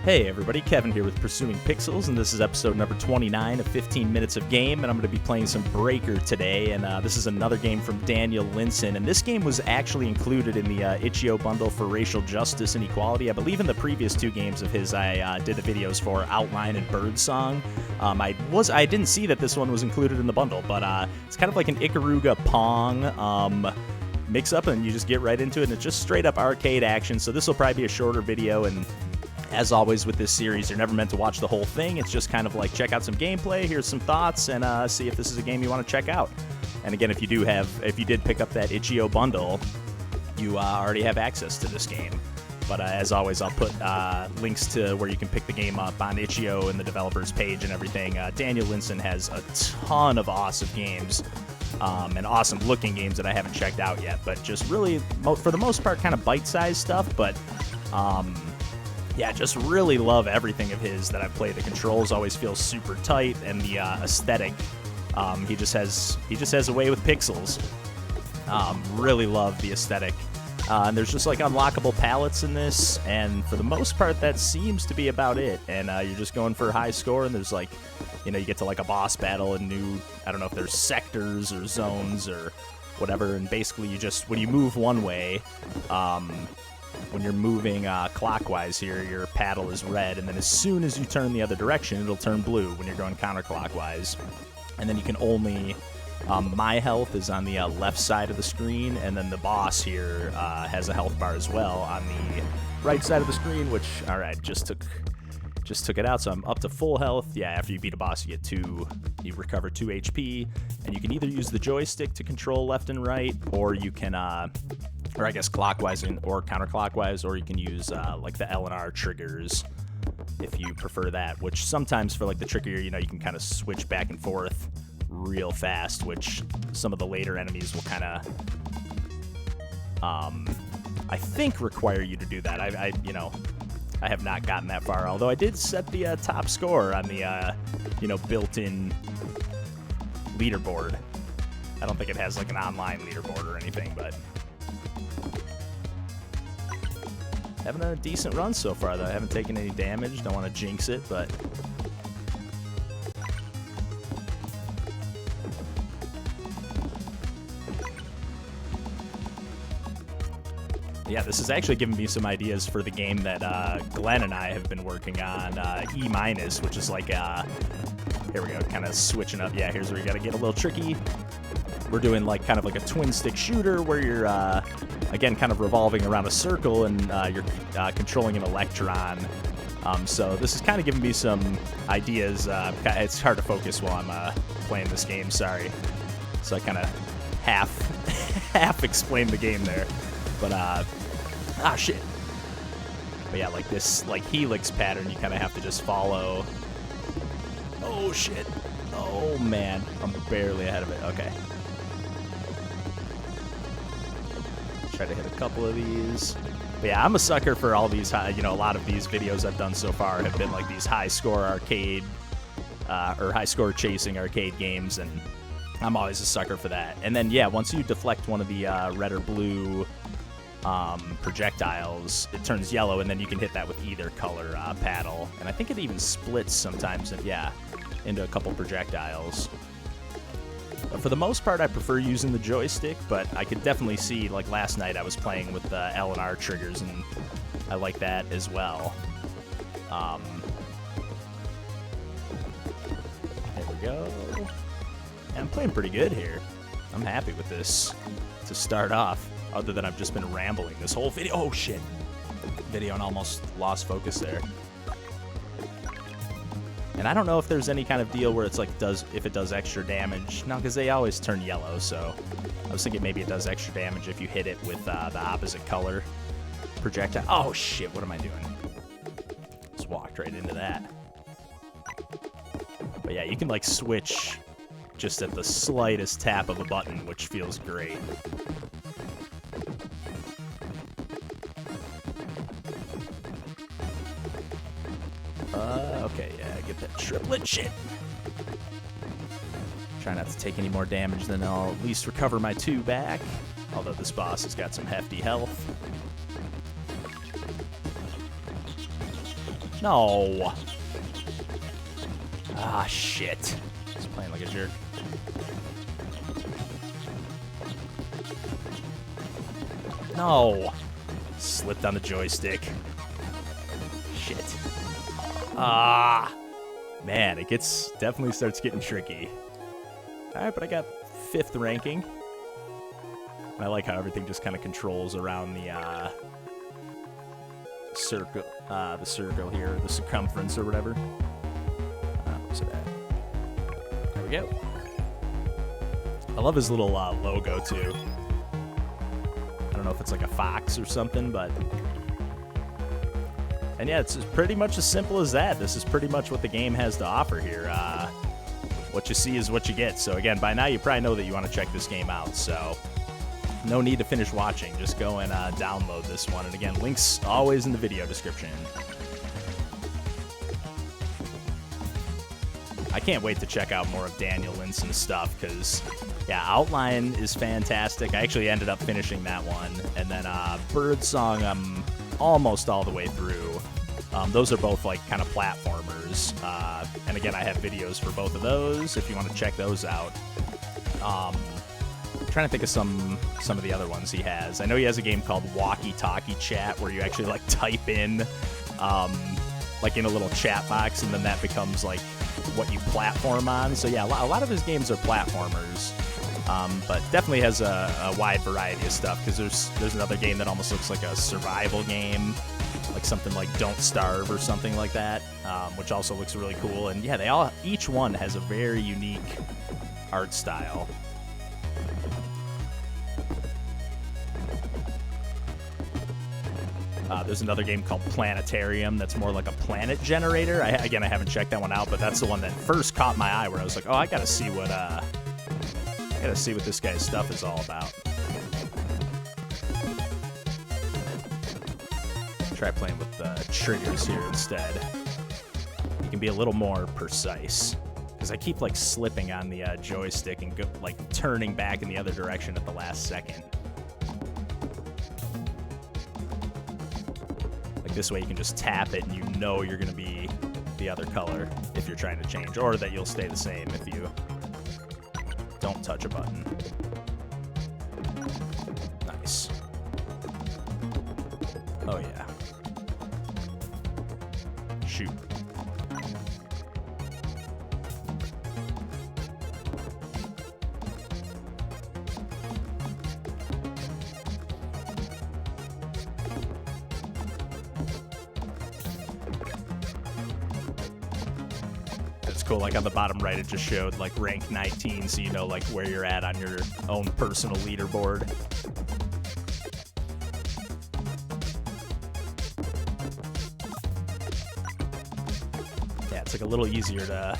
Hey everybody, Kevin here with Pursuing Pixels, and this is episode number 29 of 15 Minutes of Game, and I'm going to be playing some Breaker today, and this is another game from Daniel Linson, and this game was actually included in the itch.io bundle for racial justice and equality. I believe in the previous two games of his I did the videos for Outline and Birdsong. I didn't see that this one was included in the bundle, but it's kind of like an Ikaruga Pong mix up, and you just get right into it, and it's just straight up arcade action, so this will probably be a shorter video, and as always with this series, you're never meant to watch the whole thing. It's just kind of like check out some gameplay, here's some thoughts, and see if this is a game you want to check out. And again, if you did pick up that itch.io bundle, you already have access to this game. But as always, I'll put links to where you can pick the game up on itch.io and the developers page and everything. Daniel Linson has a ton of awesome games and awesome looking games that I haven't checked out yet. But just really, for the most part, kind of bite-sized stuff, but yeah, just really love everything of his that I've played. The controls always feel super tight, and the aesthetic, he just has a way with pixels. Really love the aesthetic. And there's just like unlockable palettes in this, and for the most part, that seems to be about it. And you're just going for a high score, and there's like, you get to like a boss battle and I don't know if there's sectors or zones or whatever, and basically when you move one way, when you're moving clockwise here, your paddle is red, and then as soon as you turn the other direction, it'll turn blue when you're going counterclockwise. And then you can only... my health is on the left side of the screen, and then the boss here has a health bar as well on the right side of the screen, which, alright, just took it out, so I'm up to full health. Yeah, after you beat a boss, you recover 2 HP, and you can either use the joystick to control left and right, or you can... or I guess clockwise or counterclockwise, or you can use like the L and R triggers if you prefer that, which sometimes for like the trickier, you can kind of switch back and forth real fast, which some of the later enemies will kind of, I think, require you to do that. I have not gotten that far, although I did set the top score on the, built-in leaderboard. I don't think it has like an online leaderboard or anything, but... having a decent run so far, though. I haven't taken any damage. Don't want to jinx it, but... yeah, this is actually giving me some ideas for the game that Glenn and I have been working on, E-, which is like here we go, kind of switching up. Yeah, here's where you got to get a little tricky. We're doing like kind of like a twin-stick shooter where you're... again, kind of revolving around a circle, and you're controlling an electron. So this is kind of giving me some ideas. It's hard to focus while I'm playing this game, sorry. So I kind of half explained the game there. But, shit. But yeah, like this like helix pattern, you kind of have to just follow. Oh, shit. Oh, man. I'm barely ahead of it. Okay. Try to hit a couple of these. But yeah, I'm a sucker for all these high, a lot of these videos I've done so far have been like these high score arcade or high score chasing arcade games, and I'm always a sucker for that. And then yeah, once you deflect one of the red or blue projectiles, it turns yellow, and then you can hit that with either color paddle, and I think it even splits sometimes, into a couple projectiles. But for the most part, I prefer using the joystick, but I could definitely see, like last night, I was playing with the L and R triggers, and I like that as well. There we go. And I'm playing pretty good here. I'm happy with this to start off, other than I've just been rambling this whole video. Oh, shit. Video and almost lost focus there. And I don't know if there's any kind of deal where it's like if it does extra damage. No, because they always turn yellow, so I was thinking maybe it does extra damage if you hit it with the opposite color projectile. Oh shit, what am I doing? Just walked right into that. But yeah, you can like switch just at the slightest tap of a button, which feels great. Okay, yeah, get that triplet shit. Try not to take any more damage, then I'll at least recover my 2 back. Although this boss has got some hefty health. No. Ah, shit. He's playing like a jerk. No. Slipped on the joystick. Shit. Ah. Man, it definitely starts getting tricky. Alright, but I got 5th ranking. And I like how everything just kind of controls around the circle here, the circumference or whatever. What's it at? There we go. I love his little logo too. I don't know if it's like a fox or something, but... And yeah, it's pretty much as simple as that. This is pretty much what the game has to offer here. What you see is what you get. So again, by now you probably know that you want to check this game out, so... No need to finish watching. Just go and download this one. And again, links always in the video description. I can't wait to check out more of Daniel Linson's stuff because, yeah, Outline is fantastic. I actually ended up finishing that one. And then Birdsong, I'm almost all the way through. Those are both like kind of platformers. And again, I have videos for both of those if you want to check those out. Trying to think of some of the other ones he has. I know he has a game called Walkie Talkie Chat where you actually like type in like in a little chat box and then that becomes like what you platform on. So yeah, a lot of his games are platformers, but definitely has a wide variety of stuff because there's another game that almost looks like a survival game, like something like Don't Starve or something like that, which also looks really cool. And yeah, each one has a very unique art style. There's another game called Planetarium that's more like a planet generator. Again, I haven't checked that one out, but that's the one that first caught my eye where I was like, oh, I gotta see what this guy's stuff is all about. Try playing with the triggers here instead. You can be a little more precise because I keep like slipping on the joystick and like turning back in the other direction at the last second. This way you can just tap it and you know you're going to be the other color if you're trying to change, or that you'll stay the same if you don't touch a button. Nice. Oh yeah. Shoot. Cool. Like on the bottom right, it just showed like rank 19, so you know like where you're at on your own personal leaderboard. Yeah, it's like a little easier to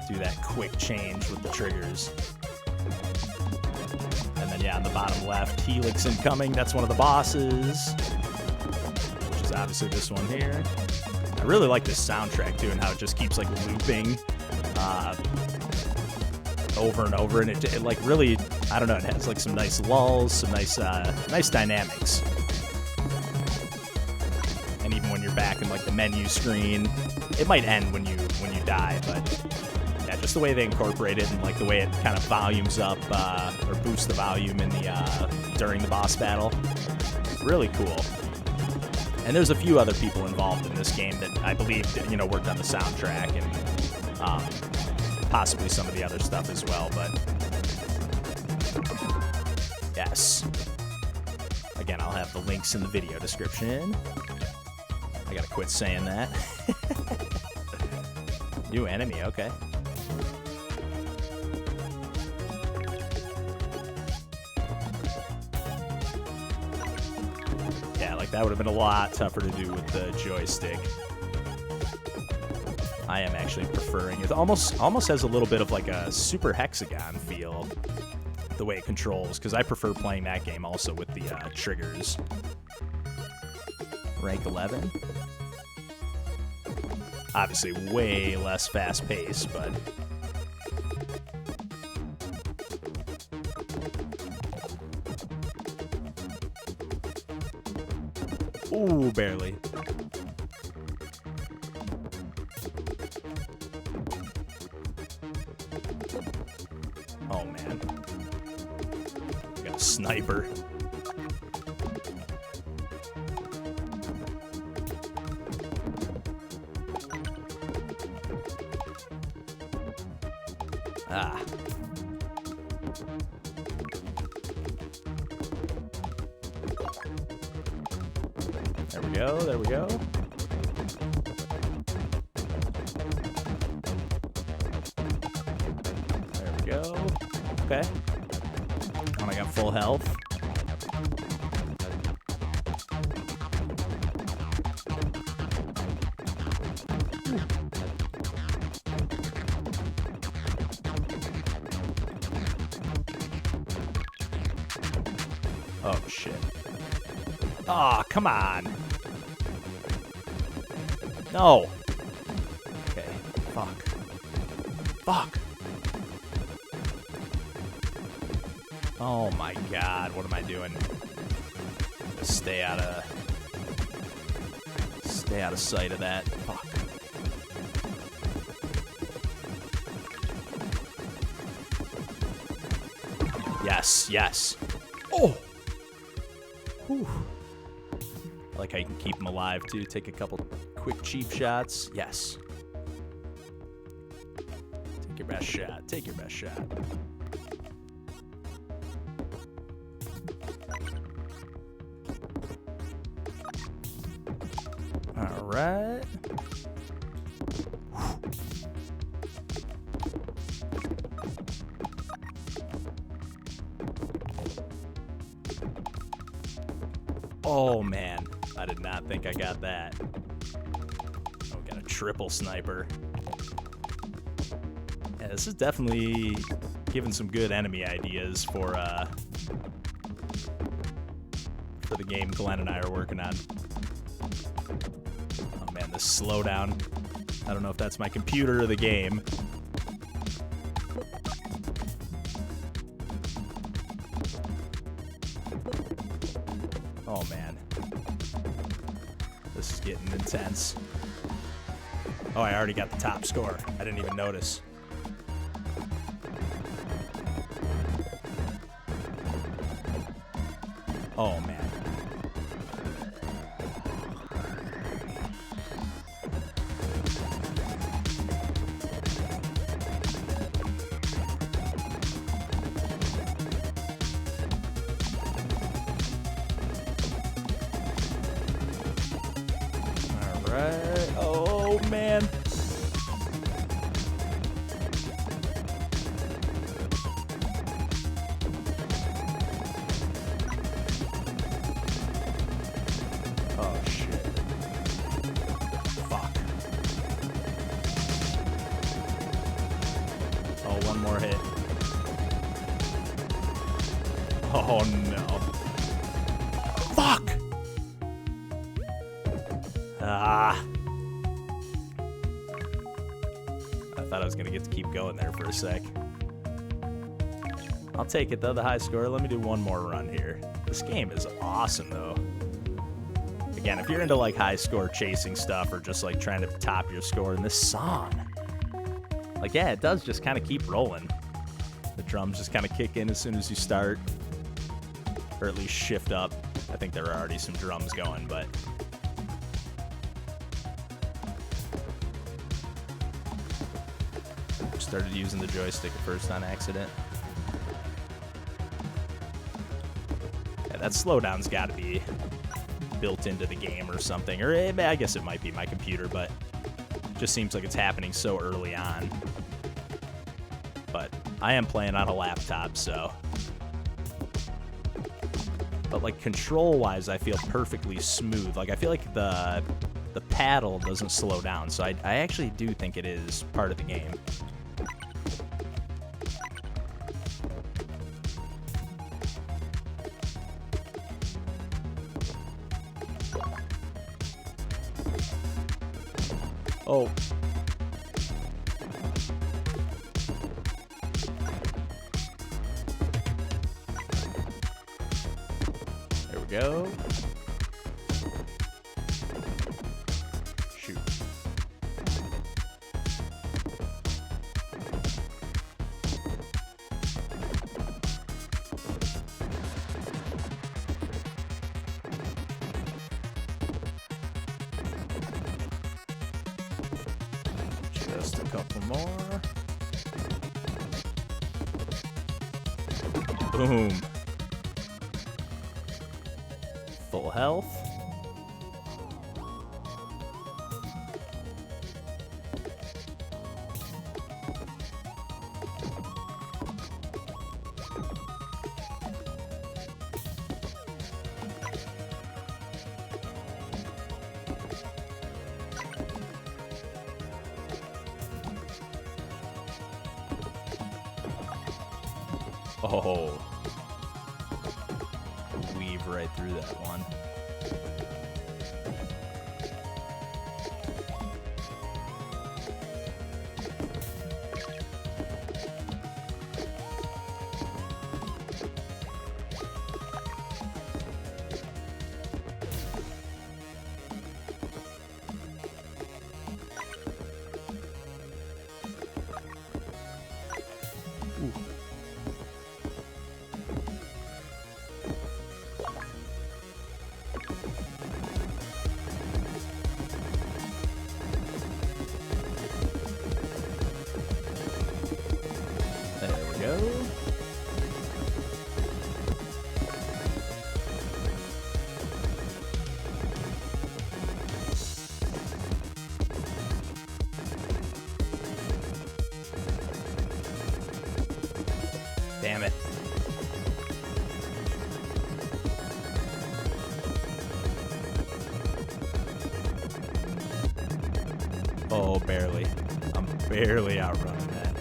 do that quick change with the triggers. And then yeah, on the bottom left, Helix incoming. That's one of the bosses, which is obviously this one here. I really like this soundtrack too, and how it just keeps like looping over and over, and it like really, I don't know, it has like some nice lulls, some nice dynamics. And even when you're back in like the menu screen, it might end when you die, but yeah, just the way they incorporate it and like the way it kind of volumes up or boosts the volume in the during the boss battle, really cool. And there's a few other people involved in this game that I believe, worked on the soundtrack and possibly some of the other stuff as well. But yes, again, I'll have the links in the video description. I gotta quit saying that. New enemy, okay. That would have been a lot tougher to do with the joystick. I am actually preferring it. Almost has a little bit of like a Super Hexagon feel, the way it controls, because I prefer playing that game also with the triggers. Rank 11. Obviously way less fast-paced, but... Ooh, barely. sniper. Ah. There we go, there we go. There we go. Okay. And I got full health. Oh, shit. Aw, come on. No. Okay. Fuck. Fuck. Oh my god, what am I doing? Stay out of sight of that. Fuck. Yes, yes. Oh. Whew. I like how you can keep them alive too. Take a couple quick cheap shots. Yes. Take your best shot. Take your best shot. All right. Oh, man. I did not think I got that. Oh, got a triple sniper. Yeah, this is definitely giving some good enemy ideas for the game Glenn and I are working on. Oh, man, this slowdown. I don't know if that's my computer or the game. Oh, man. This is getting intense. Oh, I already got the top score. I didn't even notice. Oh, man. Right. Oh, man. Oh, shit. Fuck. Oh, one more hit. Oh, no. Fuck! Ah. I thought I was going to get to keep going there for a sec. I'll take it, though, the high score. Let me do one more run here. This game is awesome, though. Again, if you're into, like, high score chasing stuff or just, like, trying to top your score in this song, like, yeah, it does just kind of keep rolling. The drums just kind of kick in as soon as you start, or at least shift up. I think there are already some drums going, but... Started using the joystick at first on accident. Yeah, that slowdown's got to be built into the game or something. Or I guess it might be my computer, but it just seems like it's happening so early on. But I am playing on a laptop, so... But, like, control-wise, I feel perfectly smooth. Like, I feel like the paddle doesn't slow down, so I actually do think it is part of the game. Oh. There we go. Shoot. Just a couple more. Boom. Full health. Oh. Weave right through that one. Ooh. Go. Damn it. Oh, barely. I'm barely outrunning that.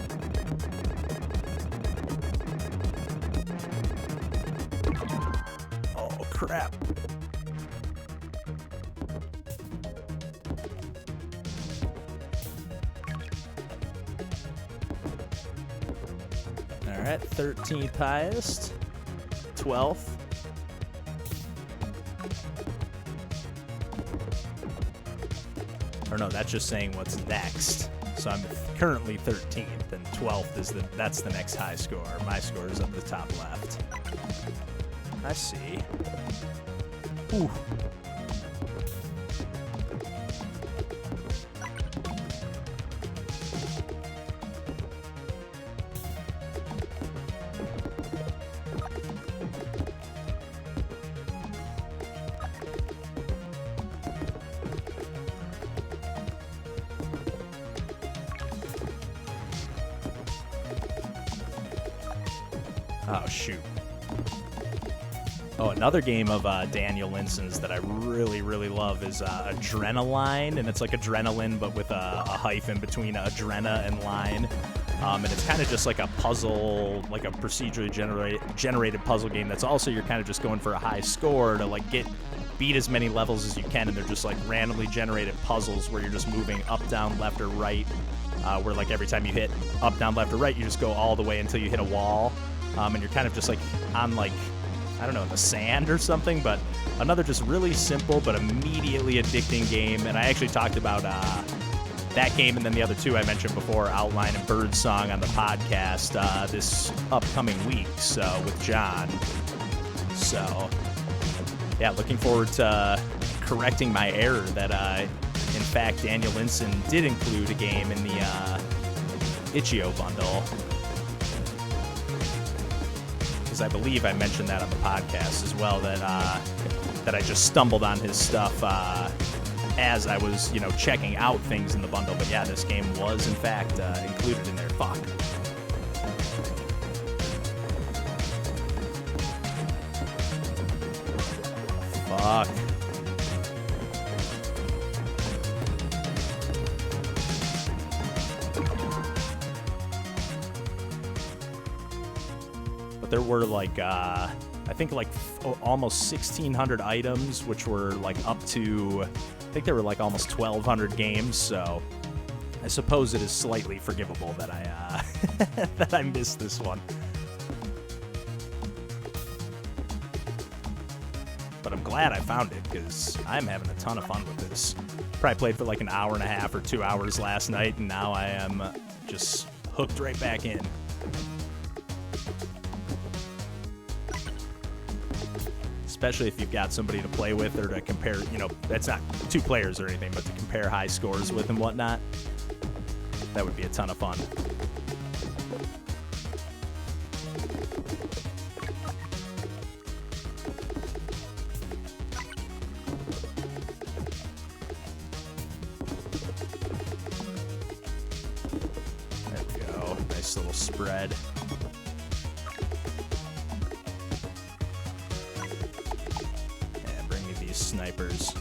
Crap. All right, 13th highest, 12th. Or no, that's just saying what's next. So I'm currently 13th, and 12th is that's the next high score. My score is up the top left. I see. Ooh. Oh, shoot. Oh, another game of Daniel Linson's that I really, really love is Adrenaline, and it's like adrenaline, but with a hyphen between adrena and line. And it's kind of just like a puzzle, like a procedurally generated puzzle game that's also you're kind of just going for a high score to like beat as many levels as you can, and they're just like randomly generated puzzles where you're just moving up, down, left, or right, where like every time you hit up, down, left, or right, you just go all the way until you hit a wall, and you're kind of just like on like, I don't know, in the sand or something, but another just really simple but immediately addicting game. And I actually talked about that game and then the other two I mentioned before, Outline and Birdsong, on the podcast this upcoming week, so with John. So, yeah, looking forward to correcting my error that, in fact, Daniel Linson did include a game in the Itch.io bundle. I believe I mentioned that on the podcast as well, that I just stumbled on his stuff as I was, checking out things in the bundle. But yeah, this game was in fact included in there. Fuck. Fuck. There were like, I think like almost 1,600 items, which were like up to, I think there were like almost 1,200 games. So I suppose it is slightly forgivable that I that I missed this one. But I'm glad I found it because I'm having a ton of fun with this. Probably played for like an hour and a half or 2 hours last night, and now I am just hooked right back in. Especially if you've got somebody to play with or to compare, that's not 2 players or anything, but to compare high scores with and whatnot. That would be a ton of fun. There we go. Nice little spread. And bring me these snipers.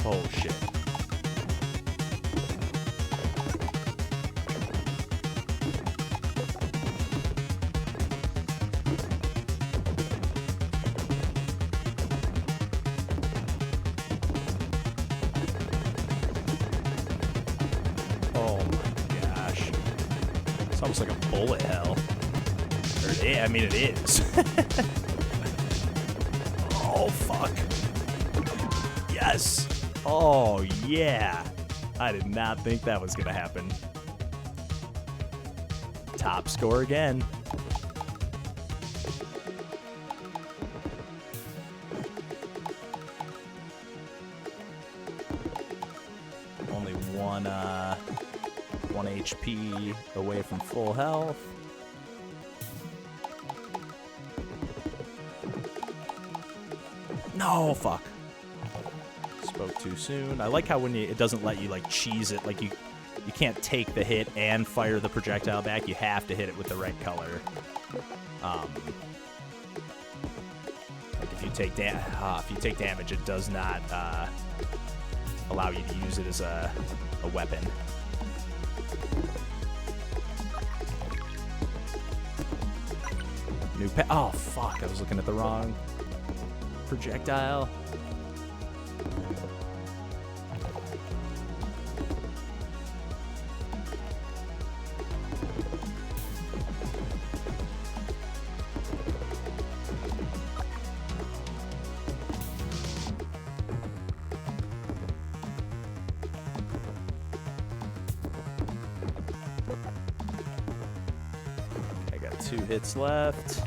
Oh, shit. Oh, my gosh. It's almost like a bullet hell. I mean, it is. Oh, fuck. Yes. Oh, yeah. I did not think that was going to happen. Top score again. Only one HP away from full health. No, fuck. Spoke too soon. I like how when it doesn't let you like cheese it, like you can't take the hit and fire the projectile back. You have to hit it with the right color. Like if you take damage, it does not allow you to use it as a weapon. Oh fuck! I was looking at the wrong projectile. I got 2 hits left.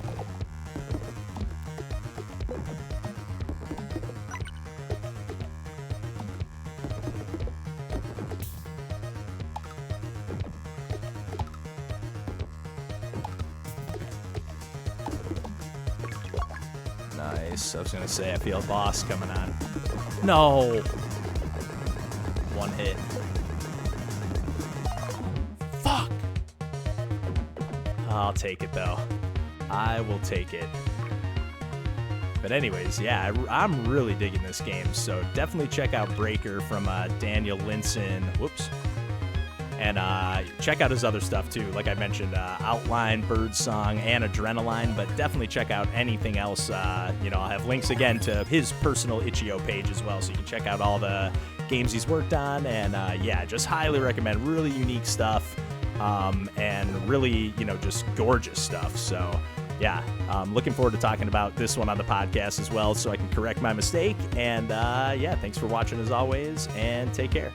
Nice. I was going to say, I feel a boss coming on. No! 1 hit. Fuck! I'll take it, though. I will take it. But anyways, yeah, I'm really digging this game, so definitely check out Breaker from Daniel Linson. Whoops. And check out his other stuff, too. Like I mentioned, Outline, Birdsong, and Adrenaline. But definitely check out anything else. I'll have links, again, to his personal Itch.io page as well. So you can check out all the games he's worked on. And, yeah, just highly recommend. Really unique stuff. And really, just gorgeous stuff. So, yeah, I'm looking forward to talking about this one on the podcast as well so I can correct my mistake. And, yeah, thanks for watching as always. And take care.